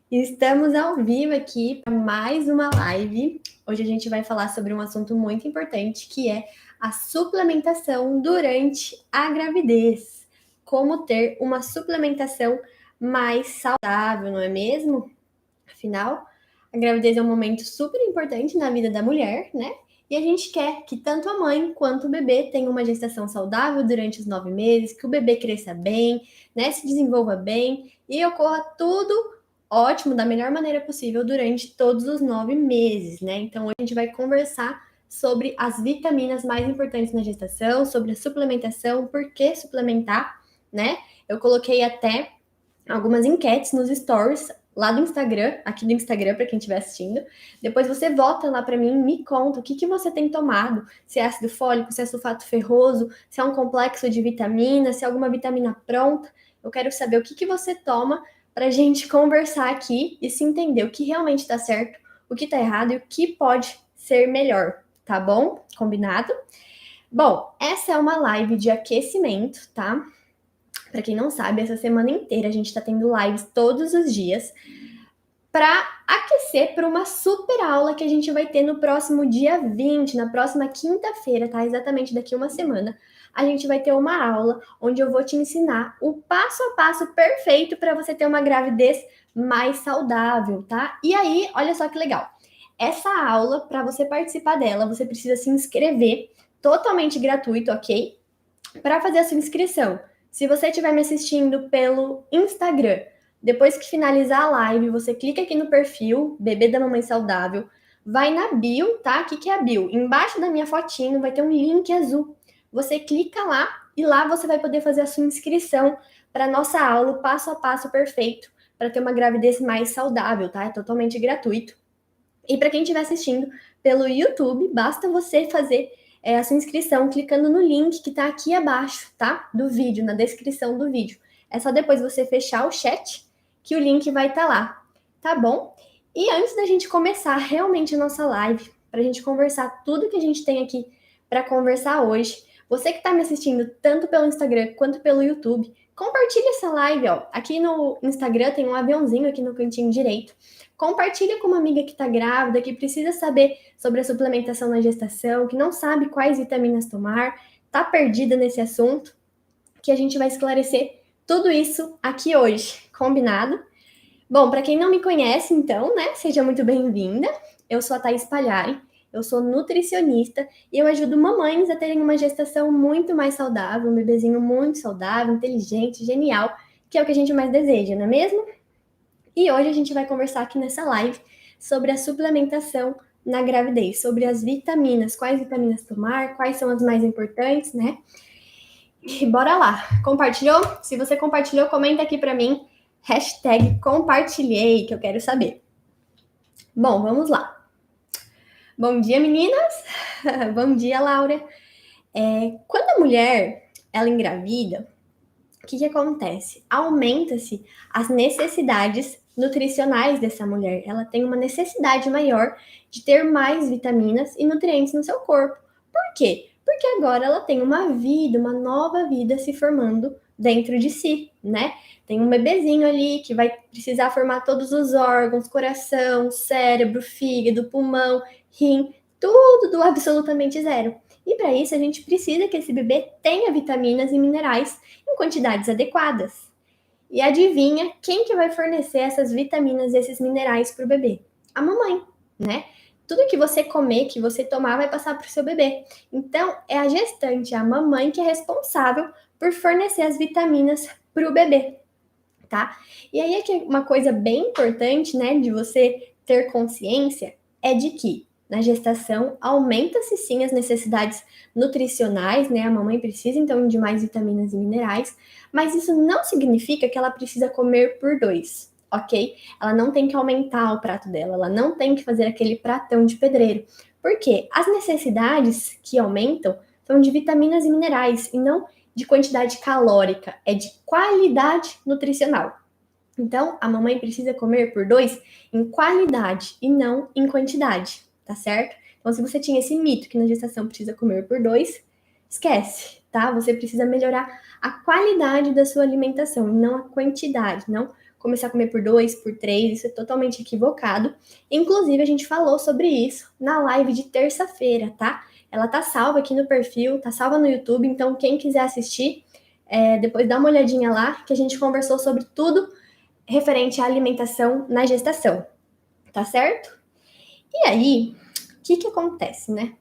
Estamos ao vivo aqui para mais uma live. Hoje a gente vai falar sobre um assunto muito importante, que é a suplementação durante a gravidez. Como ter uma suplementação mais saudável, não é mesmo? Afinal, a gravidez é um momento super importante na vida da mulher, né? E a gente quer que tanto a mãe quanto o bebê tenham uma gestação saudável durante os 9 meses, que o bebê cresça bem, né? Se desenvolva bem e ocorra tudo ótimo, da melhor maneira possível durante todos os 9 meses, né? Então, hoje a gente vai conversar sobre as vitaminas mais importantes na gestação, sobre a suplementação, por que suplementar, né? Eu coloquei até algumas enquetes nos stories lá do Instagram, aqui do Instagram para quem estiver assistindo. Depois você volta lá para mim e me conta o que você tem tomado, se é ácido fólico, se é sulfato ferroso, se é um complexo de vitaminas, se é alguma vitamina pronta. Eu quero saber o que você toma para a gente conversar aqui e se entender o que realmente está certo, o que está errado e o que pode ser melhor, tá bom? Combinado? Bom, essa é uma live de aquecimento, tá? Para quem não sabe, essa semana inteira a gente está tendo lives todos os dias para aquecer para uma super aula que a gente vai ter no próximo dia 20, na próxima quinta-feira, tá? Exatamente daqui uma semana. A gente vai ter uma aula onde eu vou te ensinar o passo a passo perfeito para você ter uma gravidez mais saudável, tá? E aí, olha só que legal. Essa aula, para você participar dela, você precisa se inscrever totalmente gratuito, ok? Para fazer a sua inscrição, se você estiver me assistindo pelo Instagram, depois que finalizar a live, você clica aqui no perfil Bebê da Mamãe Saudável, vai na bio, tá? O que é a bio? Embaixo da minha fotinho vai ter um link azul. Você clica lá e lá você vai poder fazer a sua inscrição para a nossa aula, passo a passo perfeito, para ter uma gravidez mais saudável, tá? É totalmente gratuito. E para quem estiver assistindo pelo YouTube, basta você fazer a sua inscrição clicando no link que está aqui abaixo, tá? Do vídeo, na descrição do vídeo. É só depois você fechar o chat que o link vai estar lá, tá bom? E antes da gente começar realmente a nossa live, para a gente conversar tudo que a gente tem aqui para conversar hoje, você que está me assistindo tanto pelo Instagram quanto pelo YouTube, compartilha essa live, ó. Aqui no Instagram tem um aviãozinho aqui no cantinho direito. Compartilha com uma amiga que está grávida, que precisa saber sobre a suplementação na gestação, que não sabe quais vitaminas tomar, está perdida nesse assunto, que a gente vai esclarecer tudo isso aqui hoje, combinado? Bom, para quem não me conhece, então, né, seja muito bem-vinda. Eu sou a Thaís Palhari, eu sou nutricionista e eu ajudo mamães a terem uma gestação muito mais saudável, um bebezinho muito saudável, inteligente, genial, que é o que a gente mais deseja, não é mesmo? E hoje a gente vai conversar aqui nessa live sobre a suplementação na gravidez, sobre as vitaminas, quais vitaminas tomar, quais são as mais importantes, né? E bora lá. Compartilhou? Se você compartilhou, comenta aqui para mim, #compartilhei, que eu quero saber. Bom, vamos lá. Bom dia, meninas. Bom dia, Laura. Quando a mulher ela engravida, o que acontece? Aumenta-se as necessidades nutricionais dessa mulher. Ela tem uma necessidade maior de ter mais vitaminas e nutrientes no seu corpo. Por quê? Porque agora ela tem uma vida, uma nova vida se formando dentro de si, né? Tem um bebezinho ali que vai precisar formar todos os órgãos, coração, cérebro, fígado, pulmão, rim, tudo do absolutamente zero. E para isso a gente precisa que esse bebê tenha vitaminas e minerais em quantidades adequadas. E adivinha quem que vai fornecer essas vitaminas e esses minerais para o bebê? A mamãe, né? Tudo que você comer, que você tomar, vai passar para o seu bebê. Então, é a gestante, a mamãe, que é responsável por fornecer as vitaminas para o bebê, tá? E aí é que uma coisa bem importante, né, de você ter consciência é de que na gestação aumenta-se sim as necessidades nutricionais, né? A mamãe precisa então de mais vitaminas e minerais, mas isso não significa que ela precisa comer por dois, ok? Ela não tem que aumentar o prato dela, ela não tem que fazer aquele pratão de pedreiro, porque as necessidades que aumentam são de vitaminas e minerais e não de quantidade calórica, é de qualidade nutricional. Então, a mamãe precisa comer por dois em qualidade e não em quantidade, tá certo? Então, se você tinha esse mito que na gestação precisa comer por dois, esquece, tá? Você precisa melhorar a qualidade da sua alimentação e não a quantidade, não começar a comer por 2, por 3, isso é totalmente equivocado. Inclusive, a gente falou sobre isso na live de terça-feira, tá? Ela tá salva aqui no perfil, tá salva no YouTube, então quem quiser assistir, depois dá uma olhadinha lá, que a gente conversou sobre tudo referente à alimentação na gestação, tá certo? E aí, o que acontece, né?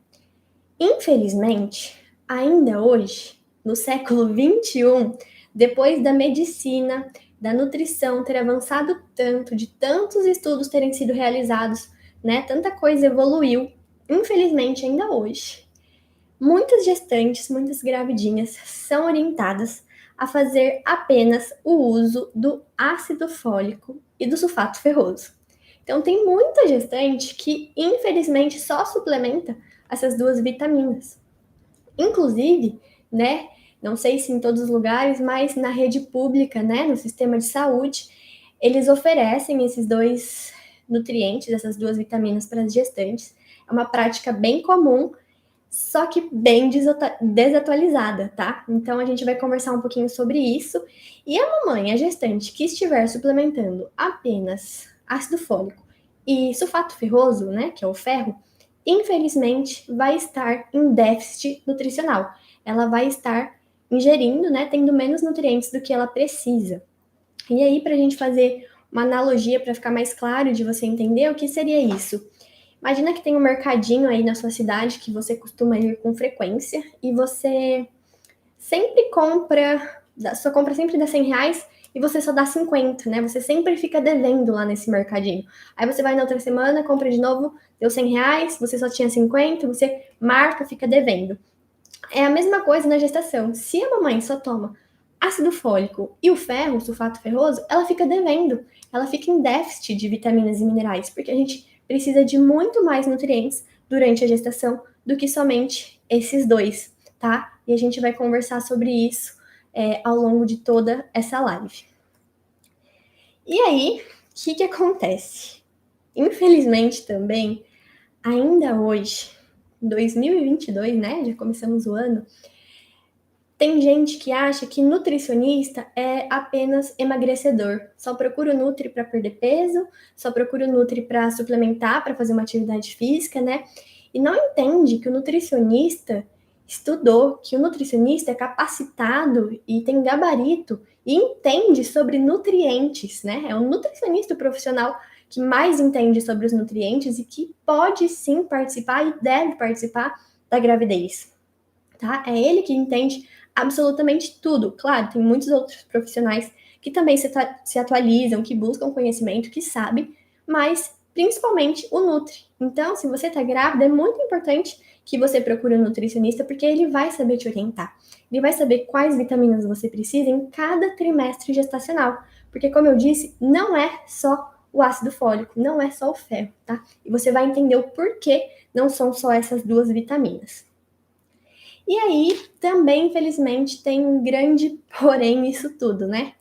Infelizmente, ainda hoje, no século 21, depois da medicina, da nutrição ter avançado tanto, de tantos estudos terem sido realizados, né? Tanta coisa evoluiu. Infelizmente, ainda hoje, muitas gestantes, muitas gravidinhas são orientadas a fazer apenas o uso do ácido fólico e do sulfato ferroso. Então, tem muita gestante que, infelizmente, só suplementa essas duas vitaminas. Inclusive, né, não sei se em todos os lugares, mas na rede pública, né, no sistema de saúde, eles oferecem esses dois nutrientes, essas duas vitaminas para as gestantes. É uma prática bem comum, só que bem desatualizada, tá? Então a gente vai conversar um pouquinho sobre isso. E a mamãe, a gestante, que estiver suplementando apenas ácido fólico e sulfato ferroso, né, que é o ferro, infelizmente vai estar em déficit nutricional. Ela vai estar ingerindo, né, tendo menos nutrientes do que ela precisa. E aí, para a gente fazer uma analogia para ficar mais claro de você entender o que seria isso. Imagina que tem um mercadinho aí na sua cidade que você costuma ir com frequência e você sempre compra, sua compra sempre dá R$ 100 e você só dá 50, né? Você sempre fica devendo lá nesse mercadinho. Aí você vai na outra semana, compra de novo, deu R$ 100, você só tinha 50, você marca, fica devendo. É a mesma coisa na gestação. Se a mamãe só toma ácido fólico e o ferro, o sulfato ferroso, ela fica devendo. Ela fica em déficit de vitaminas e minerais, porque a gente precisa de muito mais nutrientes durante a gestação do que somente esses dois, tá? E a gente vai conversar sobre isso ao longo de toda essa live. E aí, o que acontece? Infelizmente também, ainda hoje, em 2022, né? Já começamos o ano. Tem gente que acha que nutricionista é apenas emagrecedor. Só procura o Nutri para perder peso, só procura o Nutri para suplementar, para fazer uma atividade física, né? E não entende que o nutricionista estudou, que o nutricionista é capacitado e tem gabarito e entende sobre nutrientes, né? É o nutricionista profissional que mais entende sobre os nutrientes e que pode sim participar e deve participar da gravidez, tá? É ele que entende absolutamente tudo. Claro, tem muitos outros profissionais que também se atualizam, que buscam conhecimento, que sabem, mas principalmente o Nutri. Então, se você está grávida, é muito importante que você procure um nutricionista, porque ele vai saber te orientar. Ele vai saber quais vitaminas você precisa em cada trimestre gestacional. Porque, como eu disse, não é só o ácido fólico, não é só o ferro, tá? E você vai entender o porquê não são só essas duas vitaminas. E aí, também, infelizmente, tem um grande porém nisso tudo, né?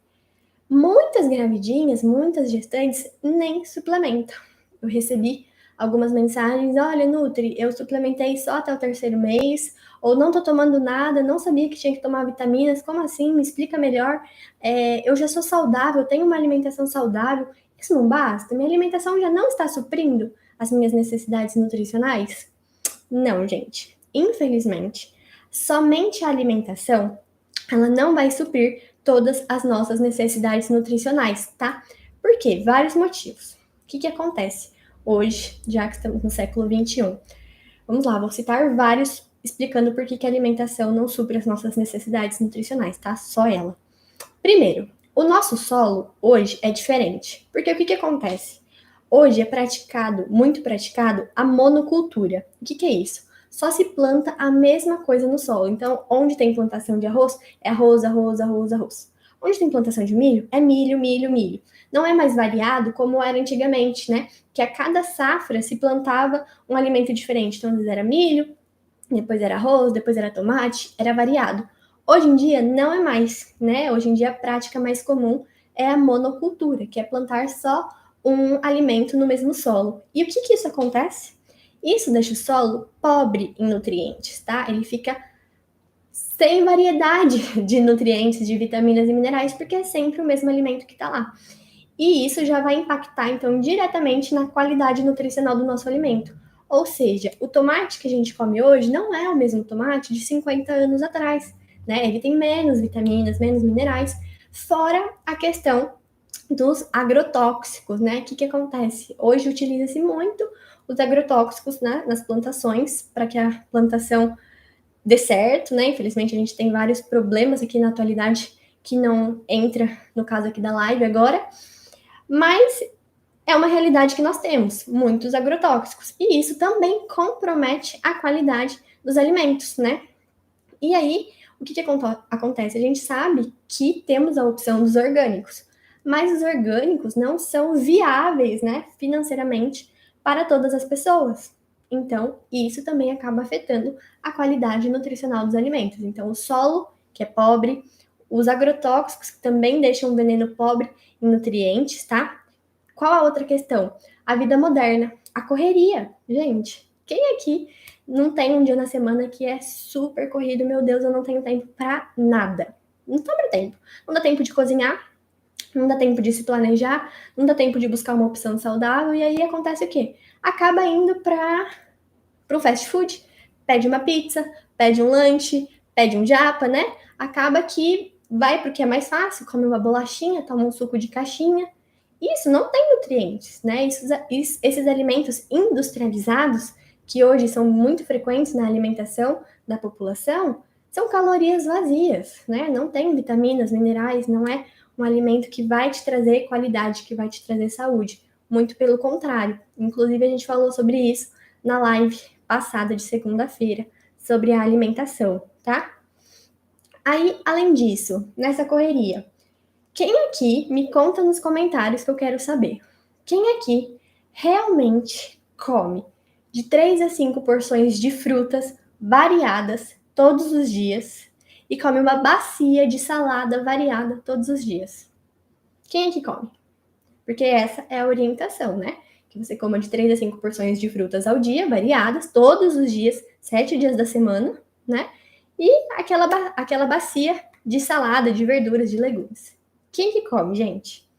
Muitas gravidinhas, muitas gestantes nem suplementam. Eu recebi algumas mensagens, olha, Nutri, eu suplementei só até o 3º mês, ou não tô tomando nada, não sabia que tinha que tomar vitaminas, como assim? Me explica melhor. Eu já sou saudável, tenho uma alimentação saudável, isso não basta? Minha alimentação já não está suprindo as minhas necessidades nutricionais? Não, gente. Infelizmente, somente a alimentação, ela não vai suprir todas as nossas necessidades nutricionais, tá? Por quê? Vários motivos. O que acontece hoje, já que estamos no século 21? Vamos lá, vou citar vários explicando por que a alimentação não supre as nossas necessidades nutricionais, tá? Só ela. Primeiro, o nosso solo hoje é diferente. Porque o que acontece? Hoje é muito praticado, a monocultura. O que é isso? Só se planta a mesma coisa no solo. Então, onde tem plantação de arroz, é arroz, arroz, arroz, arroz. Onde tem plantação de milho, é milho, milho, milho. Não é mais variado como era antigamente, né? Que a cada safra se plantava um alimento diferente. Então, às vezes era milho, depois era arroz, depois era tomate, era variado. Hoje em dia não é mais, né? Hoje em dia a prática mais comum é a monocultura, que é plantar só um alimento no mesmo solo. E o que isso acontece? Isso deixa o solo pobre em nutrientes, tá? Ele fica sem variedade de nutrientes, de vitaminas e minerais, porque é sempre o mesmo alimento que tá lá. E isso já vai impactar, então, diretamente na qualidade nutricional do nosso alimento. Ou seja, o tomate que a gente come hoje não é o mesmo tomate de 50 anos atrás, né? Ele tem menos vitaminas, menos minerais, fora a questão dos agrotóxicos, né? O que acontece? Hoje utiliza-se muito os agrotóxicos, né, nas plantações para que a plantação dê certo, né? Infelizmente a gente tem vários problemas aqui na atualidade que não entra no caso aqui da live agora, mas é uma realidade que nós temos, muitos agrotóxicos, e isso também compromete a qualidade dos alimentos, né? E aí, o que acontece? A gente sabe que temos a opção dos orgânicos, mas os orgânicos não são viáveis, né, financeiramente para todas as pessoas. Então, isso também acaba afetando a qualidade nutricional dos alimentos. Então, o solo, que é pobre, os agrotóxicos, que também deixam o veneno pobre em nutrientes, tá? Qual a outra questão? A vida moderna, a correria. Gente, quem aqui não tem um dia na semana que é super corrido? Meu Deus, eu não tenho tempo para nada. Não sobra tempo. Não dá tempo de cozinhar, não dá tempo de se planejar, não dá tempo de buscar uma opção saudável, e aí acontece o quê? Acaba indo para um fast food, pede uma pizza, pede um lanche, pede um japa, né? Acaba que vai porque é mais fácil, come uma bolachinha, toma um suco de caixinha. Isso não tem nutrientes, né? Esses alimentos industrializados, que hoje são muito frequentes na alimentação da população, são calorias vazias, né? Não tem vitaminas, minerais, não é um alimento que vai te trazer qualidade, que vai te trazer saúde. Muito pelo contrário. Inclusive, a gente falou sobre isso na live passada de segunda-feira, sobre a alimentação, tá? Aí, além disso, nessa correria, quem aqui me conta nos comentários que eu quero saber? Quem aqui realmente come de 3 a 5 porções de frutas variadas todos os dias e come uma bacia de salada variada todos os dias? Quem aqui come? Porque essa é a orientação, né? Que você coma de 3 a 5 porções de frutas ao dia, variadas, todos os dias, 7 dias da semana, né? E aquela bacia de salada, de verduras, de legumes. Quem que come, gente?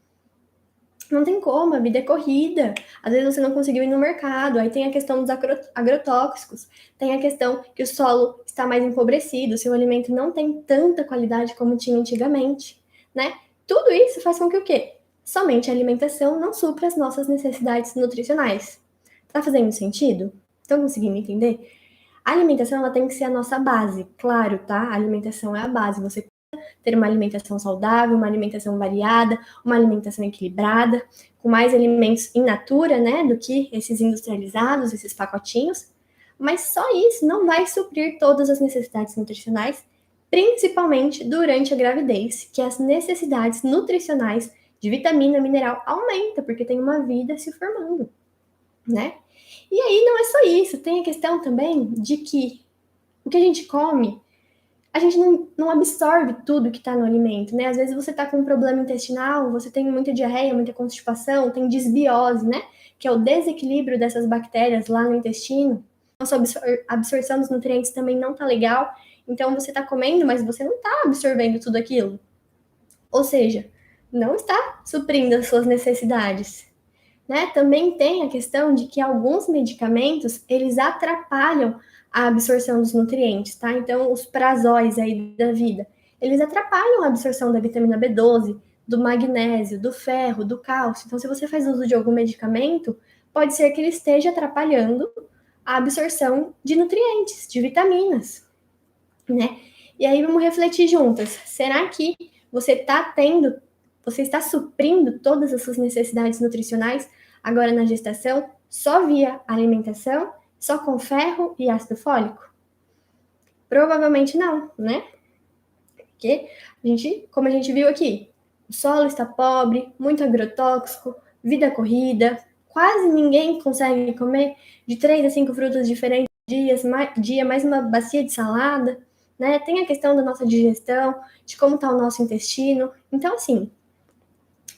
Não tem como, a vida é corrida. Às vezes você não conseguiu ir no mercado, aí tem a questão dos agrotóxicos, tem a questão que o solo está mais empobrecido, seu alimento não tem tanta qualidade como tinha antigamente, né? Tudo isso faz com que o quê? Somente a alimentação não supra as nossas necessidades nutricionais. Tá fazendo sentido? Estão conseguindo entender? A alimentação ela tem que ser a nossa base, claro, tá? A alimentação é a base. Você ter uma alimentação saudável, uma alimentação variada, uma alimentação equilibrada, com mais alimentos in natura, né, do que esses industrializados, esses pacotinhos. Mas só isso não vai suprir todas as necessidades nutricionais, principalmente durante a gravidez, que as necessidades nutricionais de vitamina, mineral aumenta, porque tem uma vida se formando, né? E aí não é só isso, tem a questão também de que o que a gente come a gente não absorve tudo que está no alimento, né? Às vezes você está com um problema intestinal, você tem muita diarreia, muita constipação, tem desbiose, né? Que é o desequilíbrio dessas bactérias lá no intestino. Nossa absorção dos nutrientes também não tá legal. Então você está comendo, mas você não está absorvendo tudo aquilo. Ou seja, não está suprindo as suas necessidades. Né? Também tem a questão de que alguns medicamentos, eles atrapalham a absorção dos nutrientes, tá? Então, os prazóis aí da vida, eles atrapalham a absorção da vitamina B12, do magnésio, do ferro, do cálcio. Então, se você faz uso de algum medicamento, pode ser que ele esteja atrapalhando a absorção de nutrientes, de vitaminas, né? E aí vamos refletir juntas. Será que você está suprindo todas as suas necessidades nutricionais agora na gestação só via alimentação, só com ferro e ácido fólico? Provavelmente não, né? Porque como a gente viu aqui, o solo está pobre, muito agrotóxico, vida corrida, quase ninguém consegue comer de 3 a 5 frutas diferentes dia, mais uma bacia de salada, né? Tem a questão da nossa digestão, de como está o nosso intestino. Então, assim,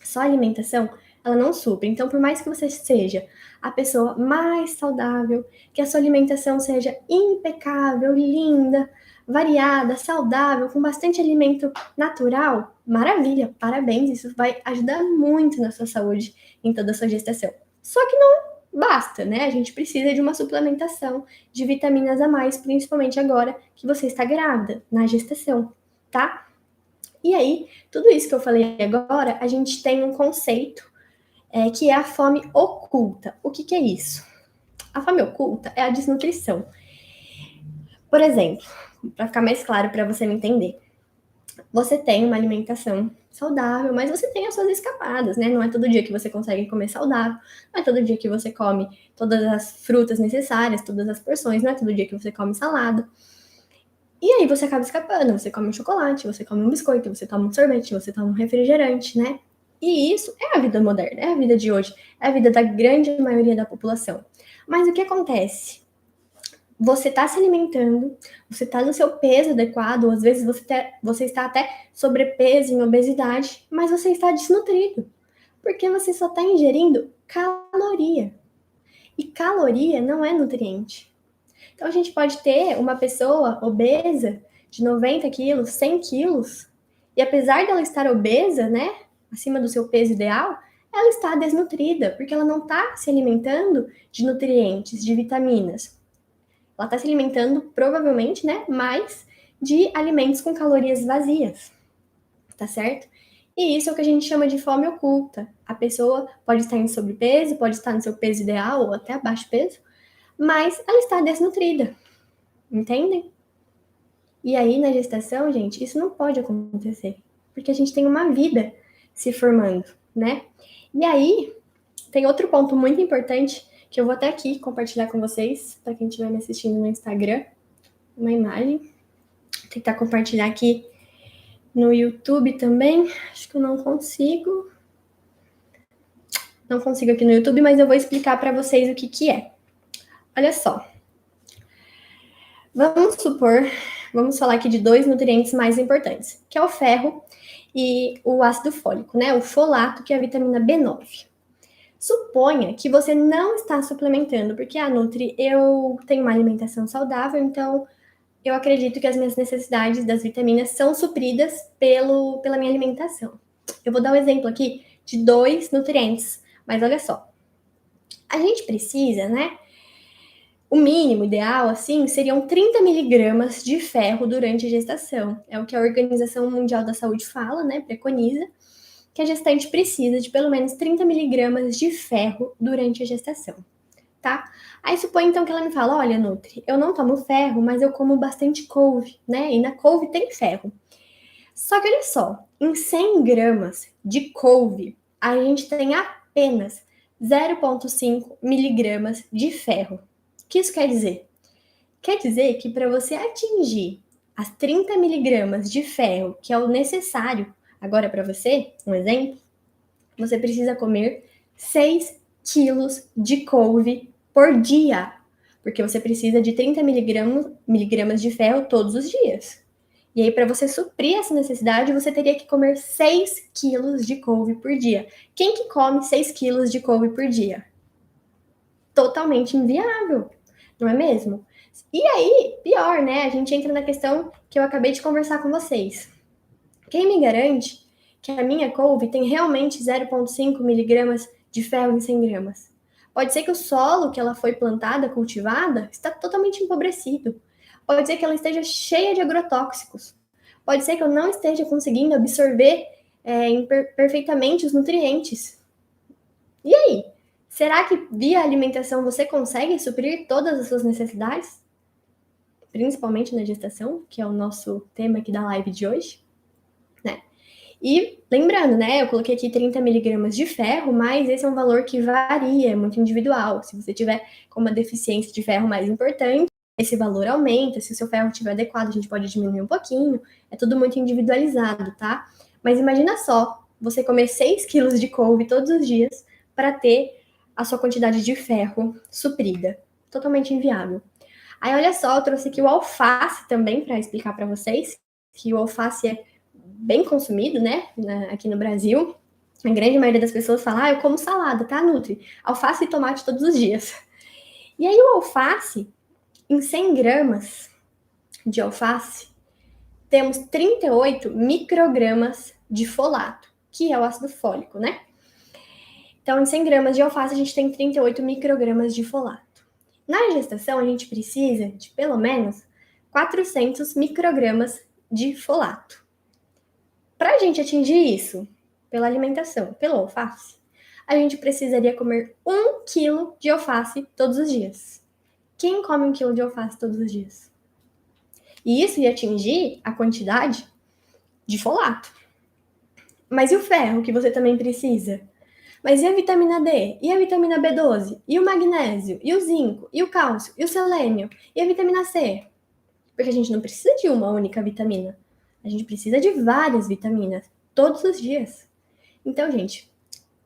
só a alimentação, ela não supre. Então, por mais que você seja a pessoa mais saudável, que a sua alimentação seja impecável, linda, variada, saudável, com bastante alimento natural, maravilha, parabéns, isso vai ajudar muito na sua saúde em toda a sua gestação. Só que não basta, né? A gente precisa de uma suplementação de vitaminas a mais, principalmente agora que você está grávida, na gestação, tá? E aí, tudo isso que eu falei agora, a gente tem um conceito que é a fome oculta. O que é isso? A fome oculta é a desnutrição. Por exemplo, para ficar mais claro para você me entender, você tem uma alimentação saudável, mas você tem as suas escapadas, né? Não é todo dia que você consegue comer saudável, não é todo dia que você come todas as frutas necessárias, todas as porções, não é todo dia que você come salada. E aí você acaba escapando, você come um chocolate, você come um biscoito, você toma um sorvete, você toma um refrigerante, né? E isso é a vida moderna, é a vida de hoje, é a vida da grande maioria da população. Mas o que acontece? Você está se alimentando, você está no seu peso adequado, ou às vezes você está até sobrepeso, em obesidade, mas você está desnutrido, porque você só está ingerindo caloria. E caloria não é nutriente. Então a gente pode ter uma pessoa obesa de 90 quilos, 100 quilos, e apesar dela estar obesa, né, acima do seu peso ideal, ela está desnutrida, porque ela não está se alimentando de nutrientes, de vitaminas. Ela está se alimentando, provavelmente, né, mais de alimentos com calorias vazias, tá certo? E isso é o que a gente chama de fome oculta. A pessoa pode estar em sobrepeso, pode estar no seu peso ideal ou até abaixo peso, mas ela está desnutrida, entendem? E aí, na gestação, gente, isso não pode acontecer, porque a gente tem uma vida se formando, né? E aí, tem outro ponto muito importante que eu vou até aqui compartilhar com vocês, para quem estiver me assistindo no Instagram, uma imagem. Vou tentar compartilhar aqui no YouTube também. Acho que eu não consigo. Não consigo aqui no YouTube, mas eu vou explicar para vocês o que é. Olha só. Vamos falar aqui de dois nutrientes mais importantes, que é o ferro e o ácido fólico, né? O folato, que é a vitamina B9. Suponha que você não está suplementando, porque, Nutri, eu tenho uma alimentação saudável, então eu acredito que as minhas necessidades das vitaminas são supridas pela minha alimentação. Eu vou dar um exemplo aqui de dois nutrientes, mas olha só. A gente precisa, né? O mínimo ideal, assim, seriam 30 miligramas de ferro durante a gestação. É o que a Organização Mundial da Saúde fala, né? Preconiza que a gestante precisa de pelo menos 30 miligramas de ferro durante a gestação, tá? Aí supõe então que ela me fala, olha, Nutri, eu não tomo ferro, mas eu como bastante couve, né? E na couve tem ferro. Só que olha só, em 100 gramas de couve, a gente tem apenas 0,5 miligramas de ferro. O que isso quer dizer? Quer dizer que para você atingir as 30 miligramas de ferro, que é o necessário agora para você, um exemplo, você precisa comer 6 quilos de couve por dia, porque você precisa de 30 miligramas de ferro todos os dias. E aí, para você suprir essa necessidade, você teria que comer 6 quilos de couve por dia. Quem que come 6 quilos de couve por dia? Totalmente inviável, não é mesmo? E aí, pior, né? A gente entra na questão que eu acabei de conversar com vocês. Quem me garante que a minha couve tem realmente 0,5 miligramas de ferro em 100 gramas? Pode ser que o solo que ela foi plantada, cultivada, está totalmente empobrecido. Pode ser que ela esteja cheia de agrotóxicos. Pode ser que eu não esteja conseguindo absorver perfeitamente os nutrientes. E aí? Será que via alimentação você consegue suprir todas as suas necessidades? Principalmente na gestação, que é o nosso tema aqui da live de hoje, né? E lembrando, né, eu coloquei aqui 30 miligramas de ferro, mas esse é um valor que varia, é muito individual. Se você tiver com uma deficiência de ferro mais importante, esse valor aumenta. Se o seu ferro estiver adequado, a gente pode diminuir um pouquinho. É tudo muito individualizado, tá? Mas imagina só, você comer 6 quilos de couve todos os dias para ter a sua quantidade de ferro suprida. Totalmente inviável. Aí, olha só, eu trouxe aqui o alface também para explicar para vocês, que o alface é bem consumido, né, aqui no Brasil. A grande maioria das pessoas fala, eu como salada, tá, Nutri? Alface e tomate todos os dias. E aí o alface, em 100 gramas, de alface, temos 38 microgramas de folato, que é o ácido fólico, né? Então, em 100 gramas de alface, a gente tem 38 microgramas de folato. Na gestação, a gente precisa de pelo menos 400 microgramas de folato. Para a gente atingir isso, pela alimentação, pelo alface, a gente precisaria comer 1 quilo de alface todos os dias. Quem come 1 quilo de alface todos os dias? E isso ia atingir a quantidade de folato. Mas e o ferro que você também precisa? Mas e a vitamina D? E a vitamina B12? E o magnésio? E o zinco? E o cálcio? E o selênio? E a vitamina C? Porque a gente não precisa de uma única vitamina. A gente precisa de várias vitaminas todos os dias. Então, gente,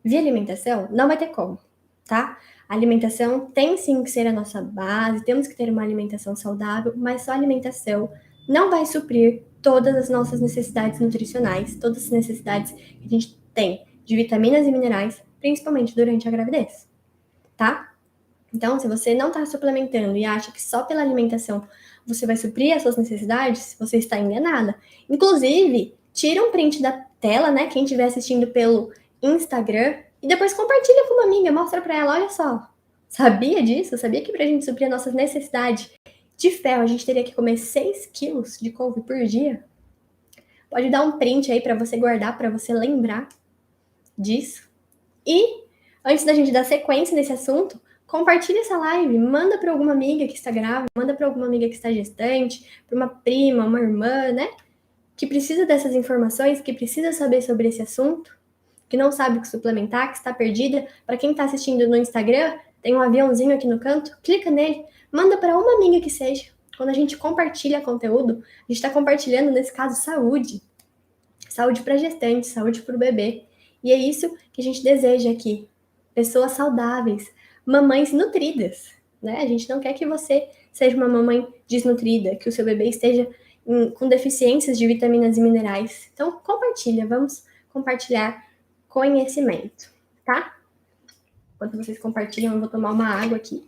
via alimentação não vai ter como, tá? A alimentação tem sim que ser a nossa base, temos que ter uma alimentação saudável, mas só a alimentação não vai suprir todas as nossas necessidades nutricionais, todas as necessidades que a gente tem de vitaminas e minerais, principalmente durante a gravidez, tá? Então, se você não está suplementando e acha que só pela alimentação você vai suprir as suas necessidades, você está enganada. Inclusive, tira um print da tela, né? Quem estiver assistindo pelo Instagram, e depois compartilha com uma amiga, mostra para ela, olha só. Sabia disso? Sabia que pra gente suprir a nossa necessidade de ferro, a gente teria que comer 6 quilos de couve por dia? Pode dar um print aí para você guardar, para você lembrar disso. E, antes da gente dar sequência nesse assunto, compartilha essa live, manda para alguma amiga que está grávida, manda para alguma amiga que está gestante, para uma prima, uma irmã, né? Que precisa dessas informações, que precisa saber sobre esse assunto, que não sabe o que suplementar, que está perdida. Para quem está assistindo no Instagram, tem um aviãozinho aqui no canto, clica nele, manda para uma amiga que seja. Quando a gente compartilha conteúdo, a gente está compartilhando, nesse caso, saúde. Saúde para gestante, saúde para o bebê. E é isso que a gente deseja aqui. Pessoas saudáveis, mamães nutridas, né? A gente não quer que você seja uma mamãe desnutrida, que o seu bebê esteja com deficiências de vitaminas e minerais. Então, compartilha, vamos compartilhar conhecimento, tá? Enquanto vocês compartilham, eu vou tomar uma água aqui.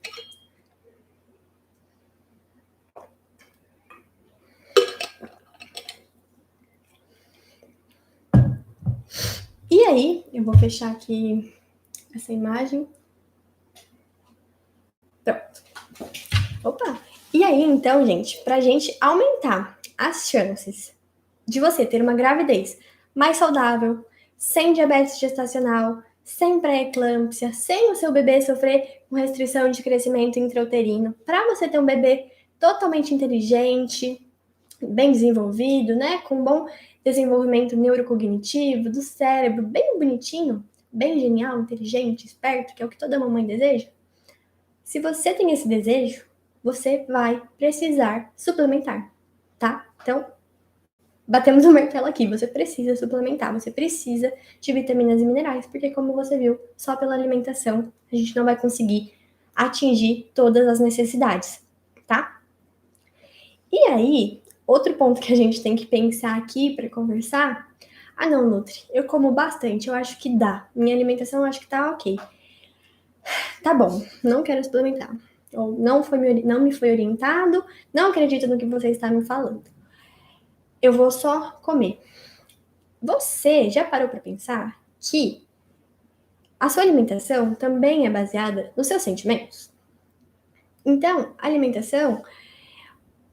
E aí, eu vou fechar aqui essa imagem. Pronto. Opa! E aí, então, gente, pra gente aumentar as chances de você ter uma gravidez mais saudável, sem diabetes gestacional, sem pré-eclâmpsia, sem o seu bebê sofrer com restrição de crescimento intrauterino, para você ter um bebê totalmente inteligente, bem desenvolvido, né, com bom desenvolvimento neurocognitivo do cérebro, bem bonitinho, bem genial, inteligente, esperto, que é o que toda mamãe deseja. Se você tem esse desejo, você vai precisar suplementar, tá? Então, batemos o martelo aqui, você precisa suplementar, você precisa de vitaminas e minerais, porque como você viu, só pela alimentação a gente não vai conseguir atingir todas as necessidades, tá? E aí, outro ponto que a gente tem que pensar aqui para conversar, ah não, Nutri, eu como bastante, eu acho que dá, minha alimentação eu acho que tá ok. Tá bom, não quero suplementar, ou não me foi orientado, não acredito no que você está me falando. Eu vou só comer. Você já parou para pensar que a sua alimentação também é baseada nos seus sentimentos? Então, a alimentação...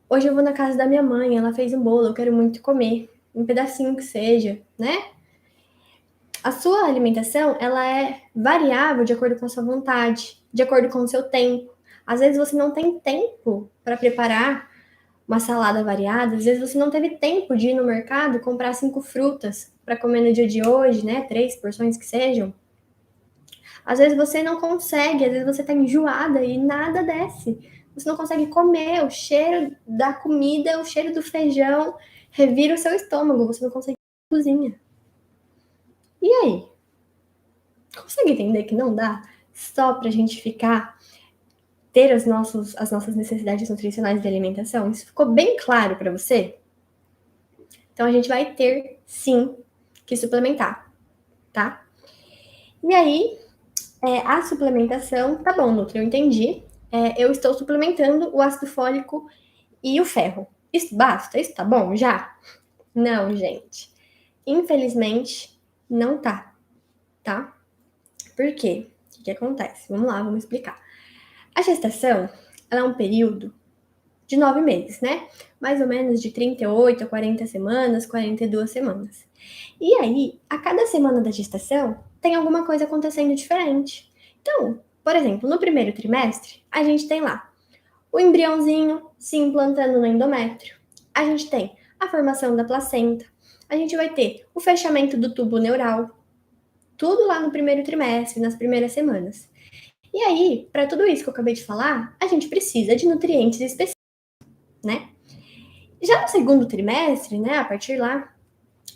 Hoje eu vou na casa da minha mãe, ela fez um bolo, eu quero muito comer, um pedacinho que seja, né? A sua alimentação, ela é variável de acordo com a sua vontade, de acordo com o seu tempo. Às vezes você não tem tempo para preparar uma salada variada, às vezes você não teve tempo de ir no mercado comprar 5 frutas para comer no dia de hoje, né? 3 porções que sejam. Às vezes você não consegue, às vezes você tá enjoada e nada desce. Você não consegue comer, o cheiro da comida, o cheiro do feijão revira o seu estômago, você não consegue ir na cozinha. E aí? Consegue entender que não dá só pra gente ter as nossas necessidades nutricionais de alimentação? Isso ficou bem claro para você? Então a gente vai ter, sim, que suplementar, tá? E aí, a suplementação, tá bom, Nutri, eu entendi. Eu estou suplementando o ácido fólico e o ferro. Isso basta? Isso tá bom já? Não, gente. Infelizmente, não tá? Por quê? O que acontece? Vamos lá, vamos explicar. A gestação, ela é um período de 9 meses, né? Mais ou menos de 38 a 40 semanas, 42 semanas. E aí, a cada semana da gestação, tem alguma coisa acontecendo diferente. Então, por exemplo, no primeiro trimestre, a gente tem lá o embriãozinho se implantando no endométrio. A gente tem a formação da placenta. A gente vai ter o fechamento do tubo neural. Tudo lá no primeiro trimestre, nas primeiras semanas. E aí, para tudo isso que eu acabei de falar, a gente precisa de nutrientes específicos, né? Já no segundo trimestre, né, a partir lá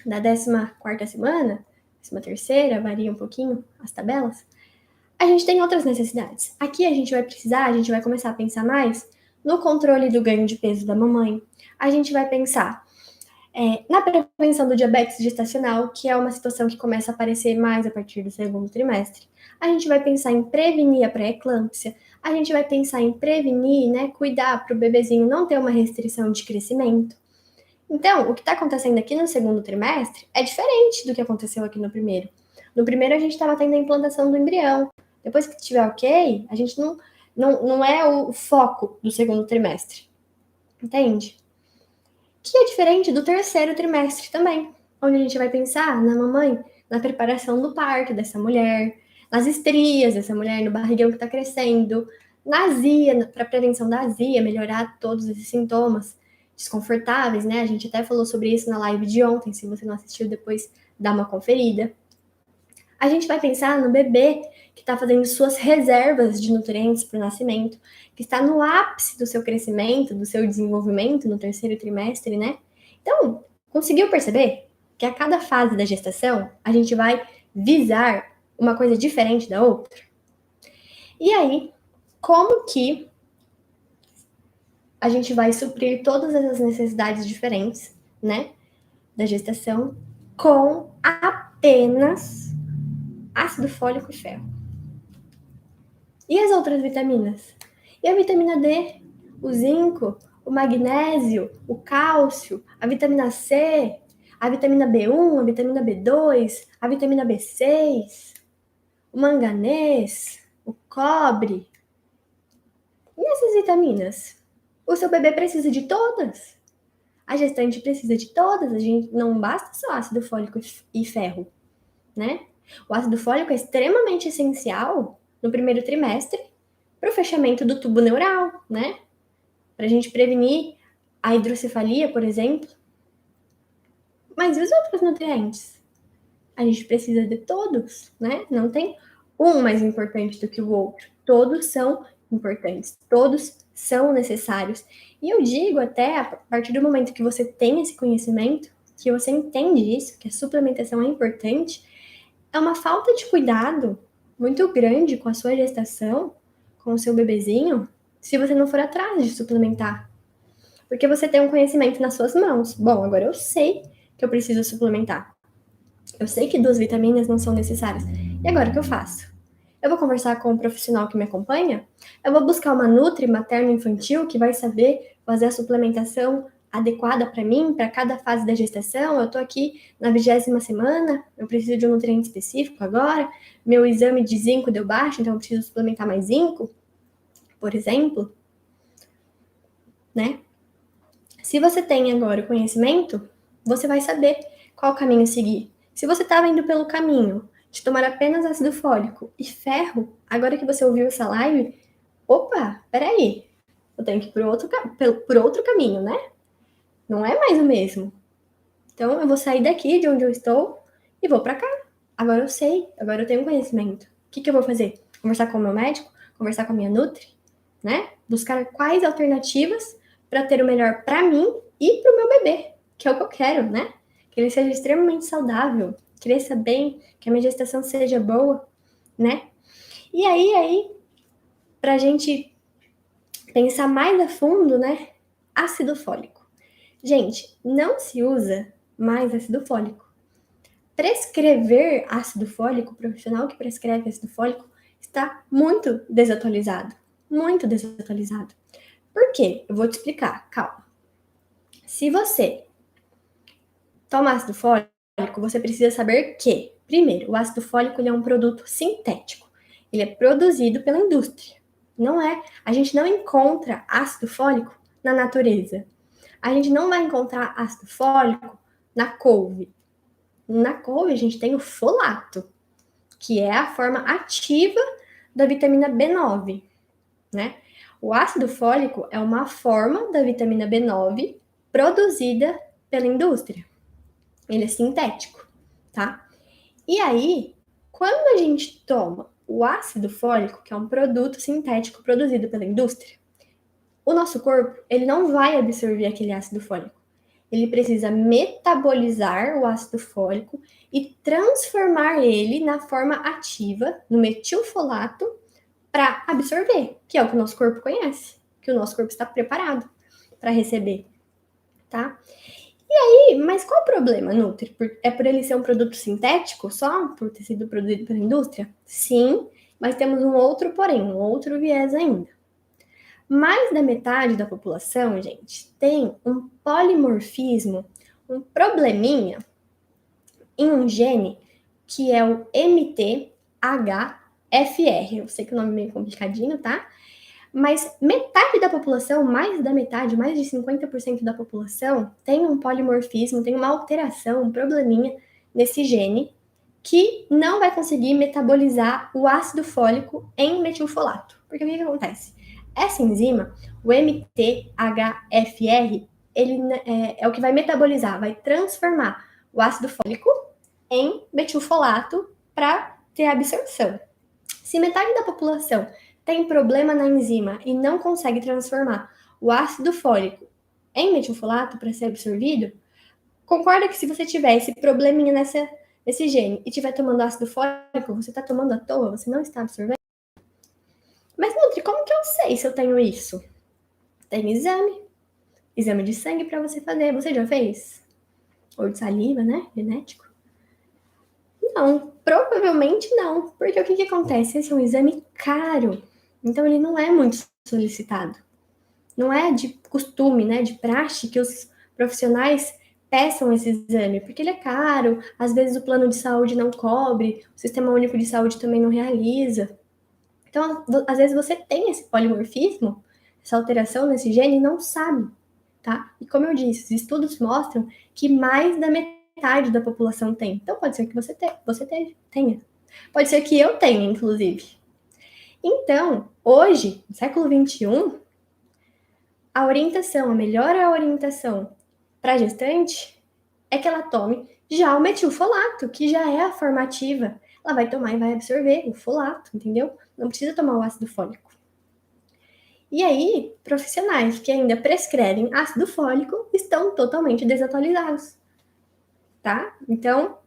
da 14ª semana, 13ª, varia um pouquinho as tabelas, a gente tem outras necessidades. Aqui a gente vai começar a pensar mais no controle do ganho de peso da mamãe. A gente vai pensar na prevenção do diabetes gestacional, que é uma situação que começa a aparecer mais a partir do segundo trimestre. A gente vai pensar em prevenir a pré-eclâmpsia. A gente vai pensar em prevenir, né, cuidar para o bebezinho não ter uma restrição de crescimento. Então, o que está acontecendo aqui no segundo trimestre é diferente do que aconteceu aqui no primeiro. No primeiro, a gente estava tendo a implantação do embrião. Depois que estiver ok, a gente não é o foco do segundo trimestre. Entende? Que é diferente do terceiro trimestre também, onde a gente vai pensar na mamãe, na preparação do parto dessa mulher, nas estrias dessa mulher, no barrigão que está crescendo, na azia, para prevenção da azia, melhorar todos esses sintomas desconfortáveis, né? A gente até falou sobre isso na live de ontem, se você não assistiu, depois dá uma conferida. A gente vai pensar no bebê que está fazendo suas reservas de nutrientes para o nascimento, que está no ápice do seu crescimento, do seu desenvolvimento no terceiro trimestre, né? Então, conseguiu perceber que a cada fase da gestação a gente vai visar uma coisa diferente da outra? E aí, como que a gente vai suprir todas essas necessidades diferentes, né, da gestação com apenas ácido fólico e ferro? E as outras vitaminas? E a vitamina D, o zinco, o magnésio, o cálcio, a vitamina C, a vitamina B1, a vitamina B2, a vitamina B6, o manganês, o cobre. E essas vitaminas? O seu bebê precisa de todas. A gestante precisa de todas. A gente não basta só ácido fólico e ferro, né? O ácido fólico é extremamente essencial no primeiro trimestre para o fechamento do tubo neural, né? Para a gente prevenir a hidrocefalia, por exemplo. Mas e os outros nutrientes? A gente precisa de todos, né? Não tem um mais importante do que o outro. Todos são importantes, todos são necessários. E eu digo até, a partir do momento que você tem esse conhecimento, que você entende isso, que a suplementação é importante, é uma falta de cuidado muito grande com a sua gestação, com o seu bebezinho, se você não for atrás de suplementar. Porque você tem um conhecimento nas suas mãos. Bom, agora eu sei que eu preciso suplementar. Eu sei que 2 vitaminas não são necessárias. E agora o que eu faço? Eu vou conversar com um profissional que me acompanha? Eu vou buscar uma nutri materno-infantil que vai saber fazer a suplementação adequada para mim, para cada fase da gestação? Eu tô aqui na 20ª semana, eu preciso de um nutriente específico agora, meu exame de zinco deu baixo, então eu preciso suplementar mais zinco, por exemplo, né? Se você tem agora o conhecimento, você vai saber qual caminho seguir. Se você estava indo pelo caminho de tomar apenas ácido fólico e ferro, agora que você ouviu essa live, opa, peraí, eu tenho que ir por outro caminho, né? Não é mais o mesmo. Então eu vou sair daqui de onde eu estou e vou para cá. Agora eu sei, agora eu tenho conhecimento. O que eu vou fazer? Conversar com o meu médico? Conversar com a minha nutri? Né? Buscar quais alternativas para ter o melhor para mim e para o meu bebê, que é o que eu quero, né? Que ele seja extremamente saudável, cresça bem, que a minha gestação seja boa, né? E aí, pra gente pensar mais a fundo, né? Ácido fólico. Gente, não se usa mais ácido fólico. Prescrever ácido fólico, o profissional que prescreve ácido fólico, está muito desatualizado. Muito desatualizado. Por quê? Eu vou te explicar, calma. Se você toma ácido fólico, você precisa saber que, primeiro, o ácido fólico ele é um produto sintético. Ele é produzido pela indústria. Não é, a gente não encontra ácido fólico na natureza. A gente não vai encontrar ácido fólico na couve. Na couve a gente tem o folato, que é a forma ativa da vitamina B9, né? O ácido fólico é uma forma da vitamina B9 produzida pela indústria. Ele é sintético, tá? E aí, quando a gente toma o ácido fólico, que é um produto sintético produzido pela indústria, o nosso corpo, ele não vai absorver aquele ácido fólico. Ele precisa metabolizar o ácido fólico e transformar ele na forma ativa, no metilfolato, para absorver, que é o que o nosso corpo conhece, que o nosso corpo está preparado para receber, tá? Mas qual o problema, Nutri? É por ele ser um produto sintético só? Por ter sido produzido pela indústria? Sim, mas temos um outro porém, um outro viés ainda. Mais da metade da população, gente, tem um polimorfismo, um probleminha em um gene que é o MTHFR. Eu sei que o nome é meio complicadinho, tá? Mas metade da população, mais da metade, mais de 50% da população, tem um polimorfismo, tem uma alteração, um probleminha nesse gene que não vai conseguir metabolizar o ácido fólico em metilfolato. Porque o que acontece? Essa enzima, o MTHFR, ele é o que vai metabolizar, vai transformar o ácido fólico em metilfolato para ter absorção. Se metade da população tem problema na enzima e não consegue transformar o ácido fólico em metilfolato para ser absorvido, concorda que se você tiver esse probleminha nesse gene e estiver tomando ácido fólico, você está tomando à toa, você não está absorvendo? Mas, Nutri, como que eu sei se eu tenho isso? Tem exame de sangue para você fazer. Você já fez? Ou de saliva, né? Genético? Não, provavelmente não. Porque o que acontece? Esse é um exame caro. Então, ele não é muito solicitado. Não é de costume, né, de praxe que os profissionais peçam esse exame, porque ele é caro, às vezes o plano de saúde não cobre, o Sistema Único de Saúde também não realiza. Então, às vezes você tem esse polimorfismo, essa alteração nesse gene e não sabe, tá? E como eu disse, os estudos mostram que mais da metade da população tem. Então, pode ser que você tenha. Pode ser que eu tenha, inclusive. Então, hoje, no século XXI, a melhor orientação para a gestante é que ela tome já o metilfolato, que já é a formativa. Ela vai tomar e vai absorver o folato, entendeu? Não precisa tomar o ácido fólico. E aí, profissionais que ainda prescrevem ácido fólico estão totalmente desatualizados, tá? Então,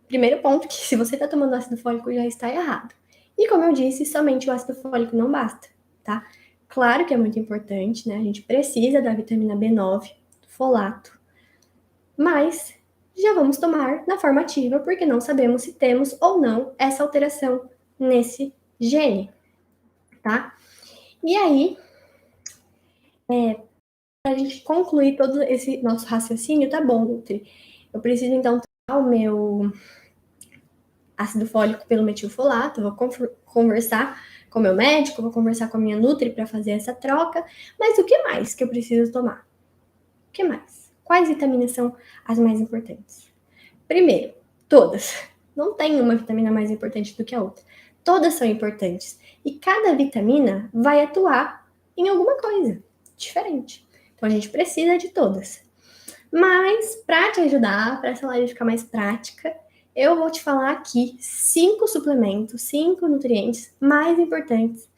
primeiro ponto que se você está tomando ácido fólico já está errado. E como eu disse, somente o ácido fólico não basta, tá? Claro que é muito importante, né? A gente precisa da vitamina B9, do folato, mas já vamos tomar na forma ativa, porque não sabemos se temos ou não essa alteração nesse gene, tá? E aí, para a gente concluir todo esse nosso raciocínio, tá bom, Nutri? Eu preciso então tomar o meu ácido fólico pelo metilfolato, vou conversar com o meu médico, vou conversar com a minha Nutri para fazer essa troca, mas o que mais que eu preciso tomar? O que mais? Quais vitaminas são as mais importantes? Primeiro, todas. Não tem uma vitamina mais importante do que a outra. Todas são importantes. E cada vitamina vai atuar em alguma coisa diferente. Então a gente precisa de todas. Mas, para te ajudar, para essa live ficar mais prática, eu vou te falar aqui 5 suplementos, 5 nutrientes mais importantes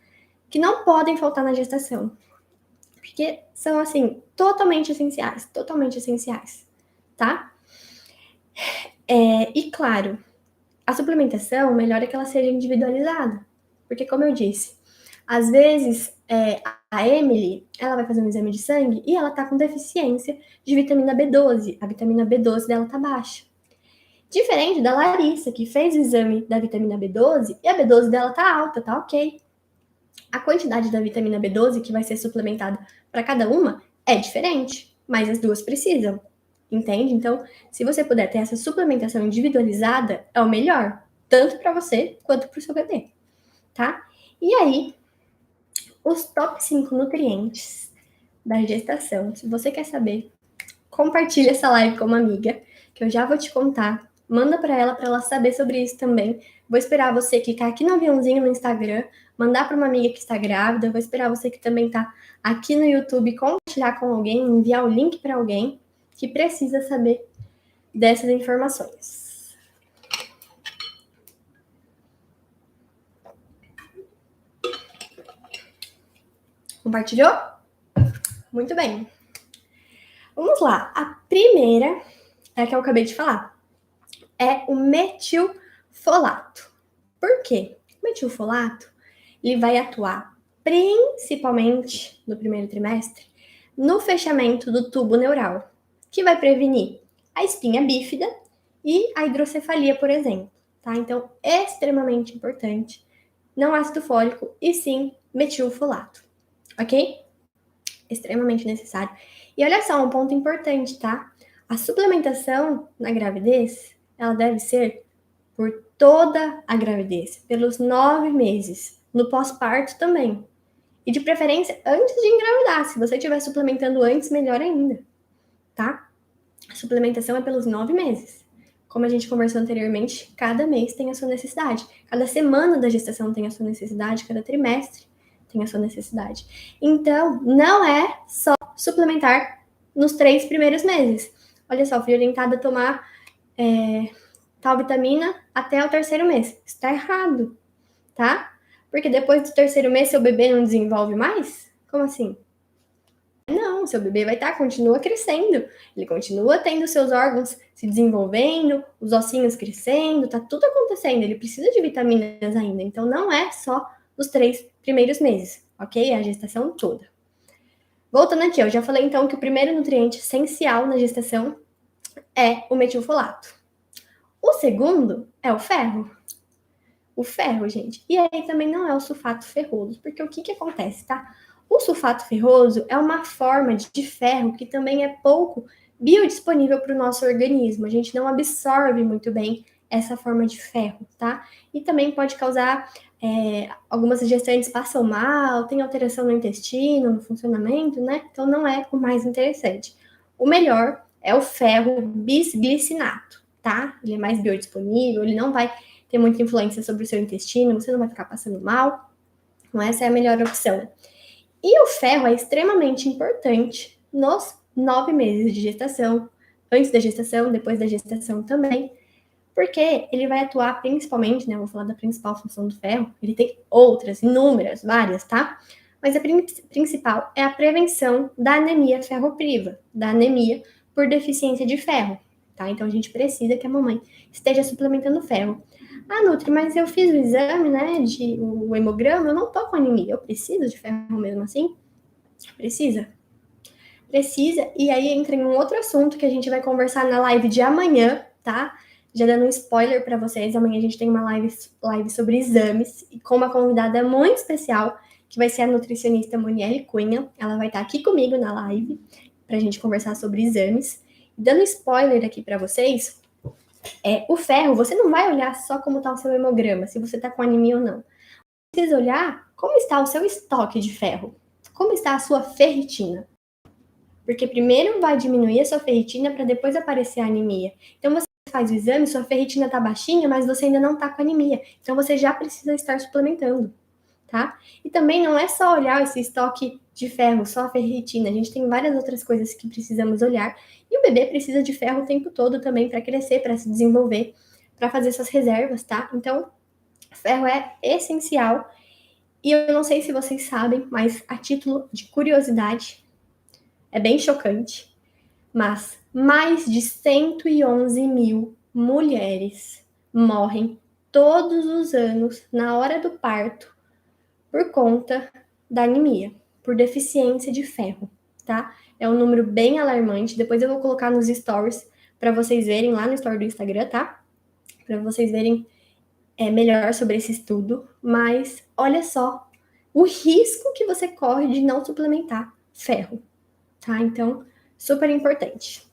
que não podem faltar na gestação. Porque são, assim, totalmente essenciais, tá? E claro, a suplementação, o melhor é que ela seja individualizada. Porque, como eu disse, às vezes a Emily, ela vai fazer um exame de sangue e ela tá com deficiência de vitamina B12. A vitamina B12 dela tá baixa. Diferente da Larissa, que fez o exame da vitamina B12 e a B12 dela tá alta, tá ok. A quantidade da vitamina B12 que vai ser suplementada para cada uma é diferente. mas as duas precisam, entende? Então, se você puder ter essa suplementação individualizada, é o melhor, tanto para você quanto para o seu bebê, tá? E aí, os top 5 nutrientes da gestação. Se você quer saber, compartilha essa live com uma amiga, que eu já vou te contar. Manda para ela saber sobre isso também. Vou esperar você clicar aqui no aviãozinho no Instagram, mandar para uma amiga que está grávida. Vou esperar você que também está aqui no YouTube compartilhar com alguém, enviar o link para alguém que precisa saber dessas informações. Compartilhou? Muito bem. Vamos lá. A primeira é a que eu acabei de falar. É o metilfolato. Por quê? O metilfolato, ele vai atuar principalmente no primeiro trimestre no fechamento do tubo neural, que vai prevenir a espinha bífida e a hidrocefalia, por exemplo, tá? Então, é extremamente importante, não ácido fólico, e sim metilfolato, ok? Extremamente necessário. E olha só, um ponto importante, tá? A suplementação na gravidez, ela deve ser por toda a gravidez, pelos 9 meses, no pós-parto também. E de preferência antes de engravidar. Se você estiver suplementando antes, melhor ainda, tá? A suplementação é pelos 9 meses. Como a gente conversou anteriormente, cada mês tem a sua necessidade. Cada semana da gestação tem a sua necessidade, cada trimestre tem a sua necessidade. Então, não é só suplementar nos 3 primeiros meses. Olha só, fui orientada a tomar tal vitamina até o 3º mês. Está errado, tá? Porque depois do 3º mês seu bebê não desenvolve mais? Como assim? Não, seu bebê vai continua crescendo. Ele continua tendo seus órgãos se desenvolvendo, os ossinhos crescendo, tá tudo acontecendo. Ele precisa de vitaminas ainda. Então não é só nos 3 primeiros meses, ok? É a gestação toda. Voltando aqui, eu já falei então que o primeiro nutriente essencial na gestação é o metilfolato. O segundo é o ferro. O ferro, gente. E aí também não é o sulfato ferroso, porque o que acontece, tá? O sulfato ferroso é uma forma de ferro que também é pouco biodisponível para o nosso organismo. A gente não absorve muito bem essa forma de ferro, tá? E também pode causar, algumas gestantes passam mal, tem alteração no intestino, no funcionamento, né? Então não é o mais interessante. O melhor é o ferro bisglicinato, tá? Ele é mais biodisponível, ele não vai ter muita influência sobre o seu intestino, você não vai ficar passando mal. Então, essa é a melhor opção. E o ferro é extremamente importante nos 9 meses de gestação, antes da gestação, depois da gestação também, porque ele vai atuar principalmente, né? Eu vou falar da principal função do ferro, ele tem outras, inúmeras, várias, tá? Mas a principal é a prevenção da anemia ferropriva, da anemia por deficiência de ferro, tá? Então a gente precisa que a mamãe esteja suplementando ferro. Ah, Nutri, mas eu fiz o exame, né, o hemograma, eu não tô com anemia, eu preciso de ferro mesmo assim? Precisa. Precisa, e aí entra em um outro assunto que a gente vai conversar na live de amanhã, tá? Já dando um spoiler para vocês, amanhã a gente tem uma live sobre exames, e com uma convidada muito especial, que vai ser a nutricionista Monielle Cunha, ela vai estar aqui comigo na live, pra gente conversar sobre exames. Dando spoiler aqui para vocês, o ferro, você não vai olhar só como está o seu hemograma, se você está com anemia ou não. Você precisa olhar como está o seu estoque de ferro, como está a sua ferritina. Porque primeiro vai diminuir a sua ferritina para depois aparecer a anemia. Então você faz o exame, sua ferritina está baixinha, mas você ainda não está com anemia. Então você já precisa estar suplementando, tá? E também não é só olhar esse estoque de ferro, só a ferritina. A gente tem várias outras coisas que precisamos olhar. E o bebê precisa de ferro o tempo todo também para crescer, para se desenvolver, para fazer suas reservas, tá? Então, ferro é essencial. E eu não sei se vocês sabem, mas a título de curiosidade, é bem chocante, mas mais de 111 mil mulheres morrem todos os anos na hora do parto por conta da anemia, por deficiência de ferro, tá? É um número bem alarmante. Depois eu vou colocar nos stories para vocês verem lá no story do Instagram, tá? Para vocês verem melhor sobre esse estudo. Mas olha só o risco que você corre de não suplementar ferro, tá? Então, Super importante.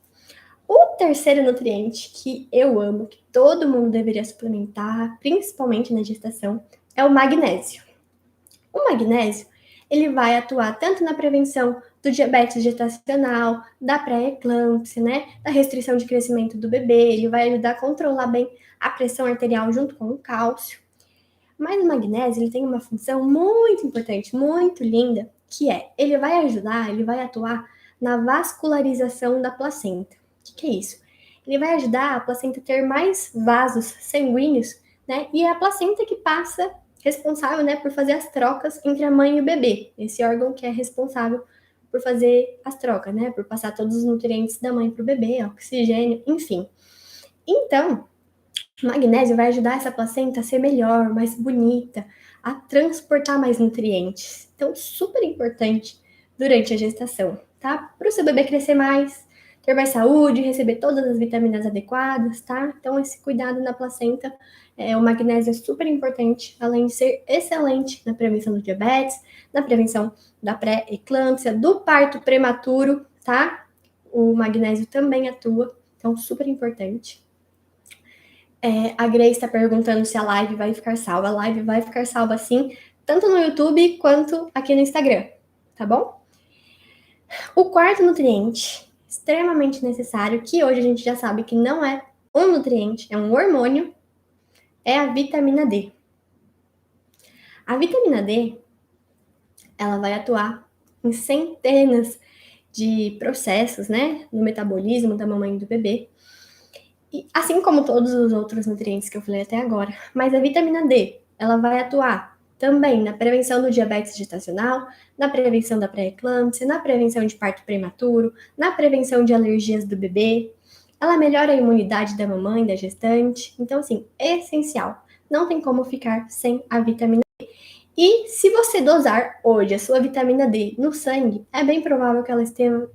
O terceiro nutriente que eu amo, que todo mundo deveria suplementar, principalmente na gestação, é o magnésio. O magnésio, ele vai atuar tanto na prevenção do diabetes gestacional, da pré-eclâmpsia, né, da restrição de crescimento do bebê, ele vai ajudar a controlar bem a pressão arterial junto com o cálcio. Mas o magnésio, ele tem uma função muito importante, muito linda, que é, ele vai ajudar, ele vai atuar na vascularização da placenta. O que é isso? Ele vai ajudar a placenta a ter mais vasos sanguíneos, né? E é a placenta que passa responsável, né, por fazer as trocas entre a mãe e o bebê. Esse órgão que é responsável por fazer as trocas, né? Por passar todos os nutrientes da mãe para o bebê, oxigênio, enfim. Então, o magnésio vai ajudar essa placenta a ser melhor, mais bonita, a transportar mais nutrientes. Então, super importante durante a gestação, tá? Para o seu bebê crescer mais, ter mais saúde, receber todas as vitaminas adequadas, tá? Então, esse cuidado na placenta, o magnésio é super importante, além de ser excelente na prevenção do diabetes, na prevenção da pré-eclâmpsia, do parto prematuro, tá? O magnésio também atua, então super importante. A Grace está perguntando se a live vai ficar salva. A live vai ficar salva sim, tanto no YouTube quanto aqui no Instagram, tá bom? O quarto nutriente, extremamente necessário, que hoje a gente já sabe que não é um nutriente, é um hormônio, é a vitamina D. A vitamina D, ela vai atuar em centenas de processos, né, no metabolismo da mamãe e do bebê, e assim como todos os outros nutrientes que eu falei até agora. Mas a vitamina D, ela vai atuar também na prevenção do diabetes gestacional, na prevenção da pré-eclâmpsia, na prevenção de parto prematuro, na prevenção de alergias do bebê. Ela melhora a imunidade da mamãe, da gestante. Então, assim, é essencial. Não tem como ficar sem a vitamina D. E se você dosar hoje a sua vitamina D no sangue, é bem provável que ela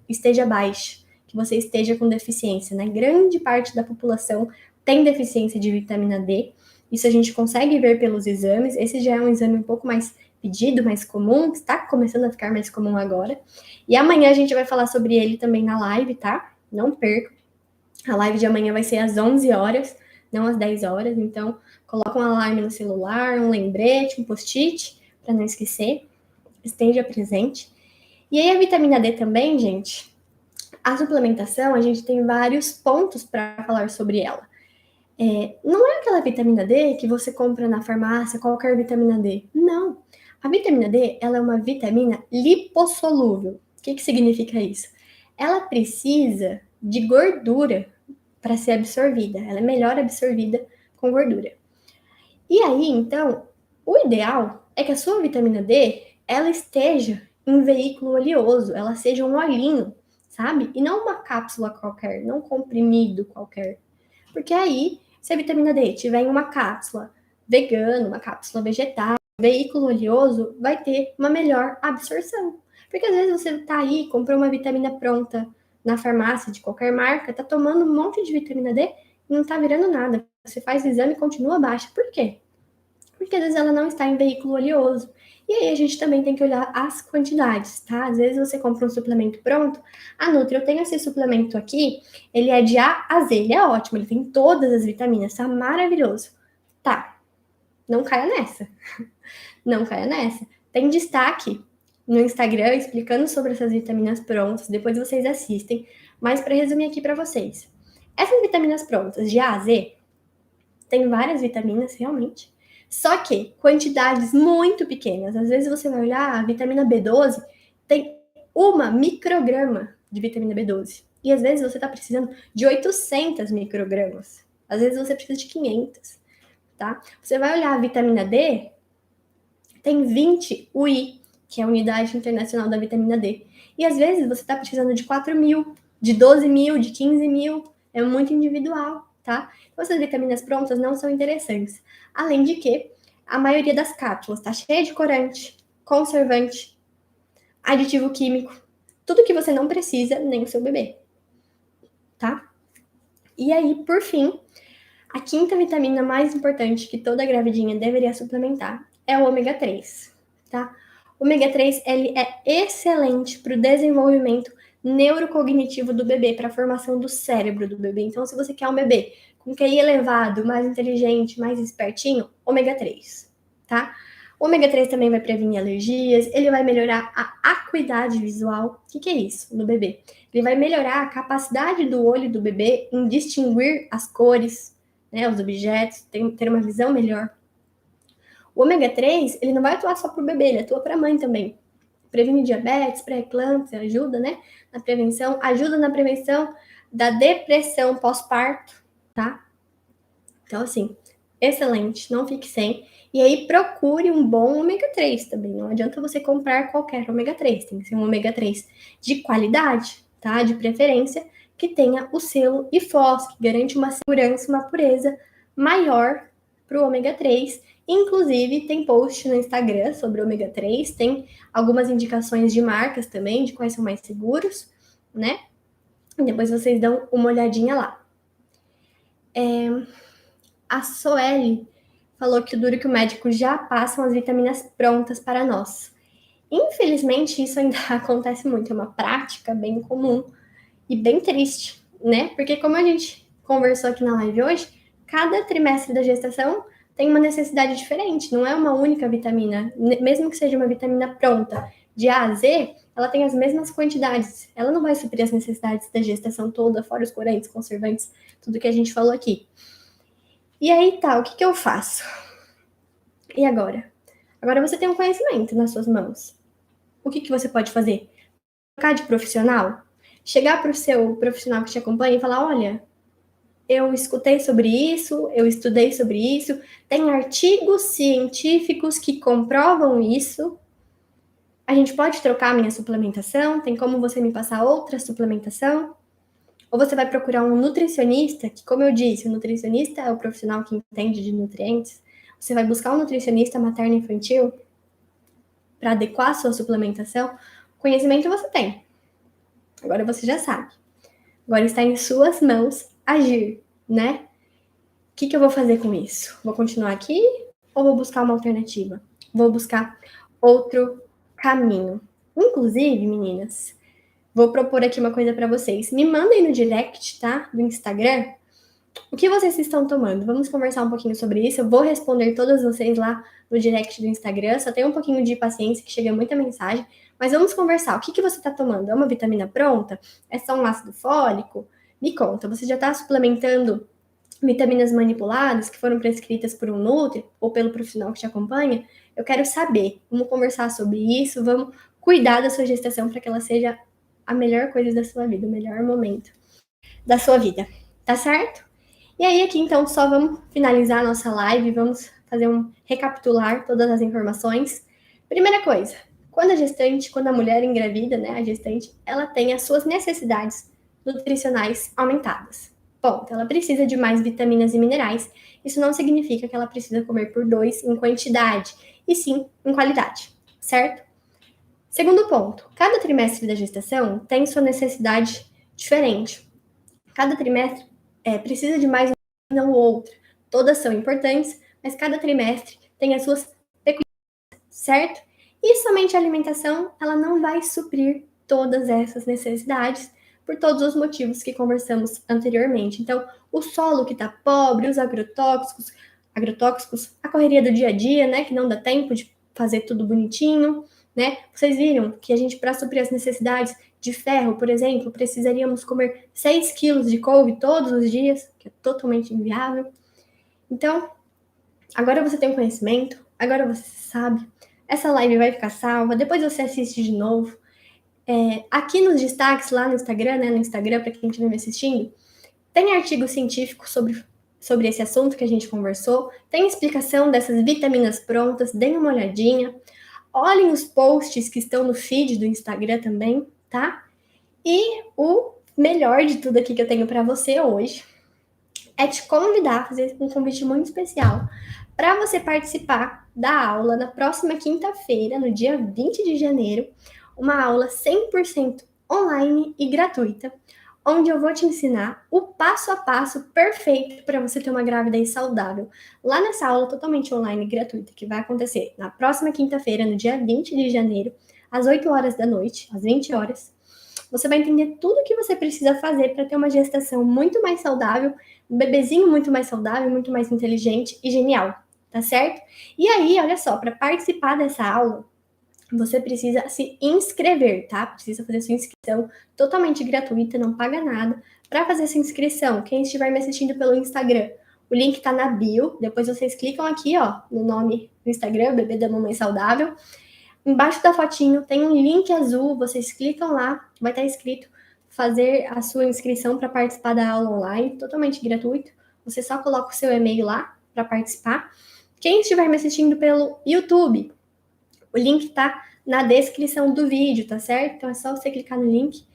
esteja baixa, que você esteja com deficiência, né? Grande parte da população tem deficiência de vitamina D. Isso a gente consegue ver pelos exames. Esse já é um exame um pouco mais pedido, mais comum, está começando a ficar mais comum agora. E amanhã a gente vai falar sobre ele também na live, tá? Não perca. A live de amanhã vai ser às 11 horas, não às 10 horas. Então, coloca um alarme no celular, um lembrete, um post-it, para não esquecer. Esteja presente. E aí, a vitamina D também, gente, a suplementação, a gente tem vários pontos para falar sobre ela. Não é aquela vitamina D que você compra na farmácia, qualquer vitamina D. Não. A vitamina D, ela é uma vitamina lipossolúvel. O que significa isso? Ela precisa de gordura para ser absorvida. Ela é melhor absorvida com gordura. E aí, então, o ideal é que a sua vitamina D, ela esteja em veículo oleoso, ela seja um olhinho, sabe? E não uma cápsula qualquer, não um comprimido qualquer. Porque aí, se a vitamina D tiver em uma cápsula vegana, uma cápsula vegetal, veículo oleoso, vai ter uma melhor absorção. Porque às vezes você tá aí, comprou uma vitamina pronta na farmácia de qualquer marca, tá tomando um monte de vitamina D e não tá virando nada. Você faz o exame e continua baixa. Por quê? Porque às vezes ela não está em veículo oleoso. E aí a gente também tem que olhar as quantidades, tá? Às vezes você compra um suplemento pronto. A Nutri, eu tenho esse suplemento aqui, ele é de A a Z, ele é ótimo, ele tem todas as vitaminas, tá maravilhoso. Tá, não caia nessa. Não caia nessa. Tem destaque no Instagram explicando sobre essas vitaminas prontas, depois vocês assistem. Mas para resumir aqui para vocês. Essas vitaminas prontas de A a Z, tem várias vitaminas realmente, só que quantidades muito pequenas. Às vezes você vai olhar, a vitamina B12 tem 1 micrograma de vitamina B12. E às vezes você está precisando de 800 microgramas. Às vezes você precisa de 500, tá? Você vai olhar a vitamina D, tem 20 UI, que é a Unidade Internacional da Vitamina D. E às vezes você está precisando de 4.000, de 12.000, de 15.000. É muito individual, tá? Então, essas vitaminas prontas não são interessantes. Além de que a maioria das cápsulas está cheia de corante, conservante, aditivo químico, tudo que você não precisa, nem o seu bebê, tá? E aí, por fim, a quinta vitamina mais importante que toda gravidinha deveria suplementar é o ômega 3, tá? O ômega 3 ele é excelente para o desenvolvimento neurocognitivo do bebê, para a formação do cérebro do bebê. Então, se você quer um bebê com QI elevado, mais inteligente, mais espertinho, ômega 3, tá? O ômega 3 também vai prevenir alergias, ele vai melhorar a acuidade visual. O que é isso no bebê? Ele vai melhorar a capacidade do olho do bebê em distinguir as cores, né, os objetos, ter uma visão melhor. O ômega 3, ele não vai atuar só para o bebê, ele atua para a mãe também. Previne diabetes, pré-eclâmpsia, ajuda, né, na prevenção, ajuda na prevenção da depressão pós-parto, tá? Então, assim, excelente, não fique sem. E aí, procure um bom ômega 3 também. Não adianta você comprar qualquer ômega 3, tem que ser um ômega 3 de qualidade, tá? De preferência, que tenha o selo IFOS, que garante uma segurança, uma pureza maior para o ômega 3. Inclusive, tem post no Instagram sobre ômega 3, tem algumas indicações de marcas também, de quais são mais seguros, né? E depois vocês dão uma olhadinha lá. A Soeli falou que o duro que o médico já passam as vitaminas prontas para nós. Infelizmente, isso ainda acontece muito, é uma prática bem comum e bem triste, né? Porque como a gente conversou aqui na live hoje, cada trimestre da gestação tem uma necessidade diferente, não é uma única vitamina, mesmo que seja uma vitamina pronta, de A a Z, ela tem as mesmas quantidades, ela não vai suprir as necessidades da gestação toda, fora os corantes, conservantes, tudo que a gente falou aqui. E aí tá, o que eu faço? E agora? Agora você tem um conhecimento nas suas mãos. O que você pode fazer? Trocar de profissional? Chegar para o seu profissional que te acompanha e falar, olha, eu escutei sobre isso, eu estudei sobre isso, tem artigos científicos que comprovam isso. A gente pode trocar a minha suplementação? Tem como você me passar outra suplementação? Ou você vai procurar um nutricionista, que, como eu disse, o nutricionista é o profissional que entende de nutrientes. Você vai buscar um nutricionista materno-infantil para adequar a sua suplementação. Conhecimento você tem. Agora você já sabe. Agora está em suas mãos agir, né? O que eu vou fazer com isso? Vou continuar aqui ou vou buscar uma alternativa? Vou buscar outro caminho. Inclusive, meninas, vou propor aqui uma coisa para vocês. Me mandem no direct, tá? Do Instagram. O que vocês estão tomando? Vamos conversar um pouquinho sobre isso. Eu vou responder todas vocês lá no direct do Instagram. Só tem um pouquinho de paciência, que chega muita mensagem. Mas vamos conversar. O que você está tomando? É uma vitamina pronta? É só um ácido fólico? Me conta. Você já está suplementando vitaminas manipuladas que foram prescritas por um nutri ou pelo profissional que te acompanha? Eu quero saber. Vamos conversar sobre isso. Vamos cuidar da sua gestação para que ela seja a melhor coisa da sua vida, o melhor momento da sua vida. Tá certo? E aí, aqui, então, só vamos finalizar a nossa live, vamos fazer recapitular todas as informações. Primeira coisa, quando a mulher engravida, né, a gestante, ela tem as suas necessidades nutricionais aumentadas. Ponto. Ela precisa de mais vitaminas e minerais. Isso não significa que ela precisa comer por 2 em quantidade, e sim em qualidade, certo? Segundo ponto, cada trimestre da gestação tem sua necessidade diferente. Cada trimestre precisa de mais uma ou outra. Todas são importantes, mas cada trimestre tem as suas peculiaridades, certo? E somente a alimentação, ela não vai suprir todas essas necessidades por todos os motivos que conversamos anteriormente. Então, o solo que está pobre, os agrotóxicos, a correria do dia a dia, né, que não dá tempo de fazer tudo bonitinho, né? Vocês viram que a gente, para suprir as necessidades de ferro, por exemplo, precisaríamos comer 6 quilos de couve todos os dias, que é totalmente inviável. Então, agora você tem conhecimento, agora você sabe, essa live vai ficar salva, depois você assiste de novo. Aqui nos destaques, lá no Instagram, né, no Instagram, para quem estiver me assistindo, tem artigo científico sobre esse assunto que a gente conversou, tem explicação dessas vitaminas prontas, deem uma olhadinha. Olhem os posts que estão no feed do Instagram também, tá? E o melhor de tudo aqui que eu tenho para você hoje é te convidar a fazer um convite muito especial para você participar da aula na próxima quinta-feira, no dia 20 de janeiro, uma aula 100% online e gratuita, onde eu vou te ensinar o passo a passo perfeito para você ter uma gravidez saudável. Lá nessa aula totalmente online e gratuita, que vai acontecer na próxima quinta-feira, no dia 20 de janeiro, às 8 horas da noite, às 20 horas, você vai entender tudo o que você precisa fazer para ter uma gestação muito mais saudável, um bebezinho muito mais saudável, muito mais inteligente e genial, tá certo? E aí, olha só, para participar dessa aula, você precisa se inscrever, tá? Precisa fazer sua inscrição totalmente gratuita, não paga nada. Para fazer essa inscrição, quem estiver me assistindo pelo Instagram, o link tá na bio. Depois vocês clicam aqui, ó, no nome do Instagram, Bebê da Mamãe Saudável. Embaixo da fotinho tem um link azul, vocês clicam lá, vai estar escrito fazer a sua inscrição para participar da aula online, totalmente gratuito. Você só coloca o seu e-mail lá para participar. Quem estiver me assistindo pelo YouTube, o link tá na descrição do vídeo, tá certo? Então é só você clicar no link,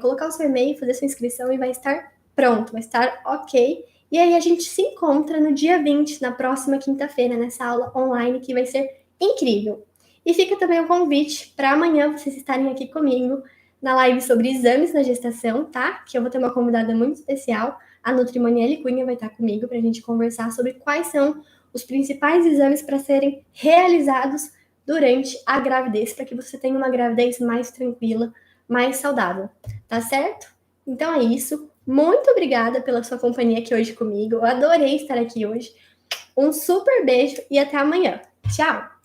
colocar o seu e-mail, fazer sua inscrição e vai estar pronto, vai estar ok. E aí a gente se encontra no dia 20, na próxima quinta-feira, nessa aula online que vai ser incrível. E fica também o convite para amanhã vocês estarem aqui comigo na live sobre exames na gestação, tá? Que eu vou ter uma convidada muito especial, a Nutrimaniele Cunha vai estar comigo para a gente conversar sobre quais são os principais exames para serem realizados durante a gravidez, para que você tenha uma gravidez mais tranquila, mais saudável, tá certo? Então é isso. Muito obrigada pela sua companhia aqui hoje comigo. Eu adorei estar aqui hoje. Um super beijo e até amanhã. Tchau!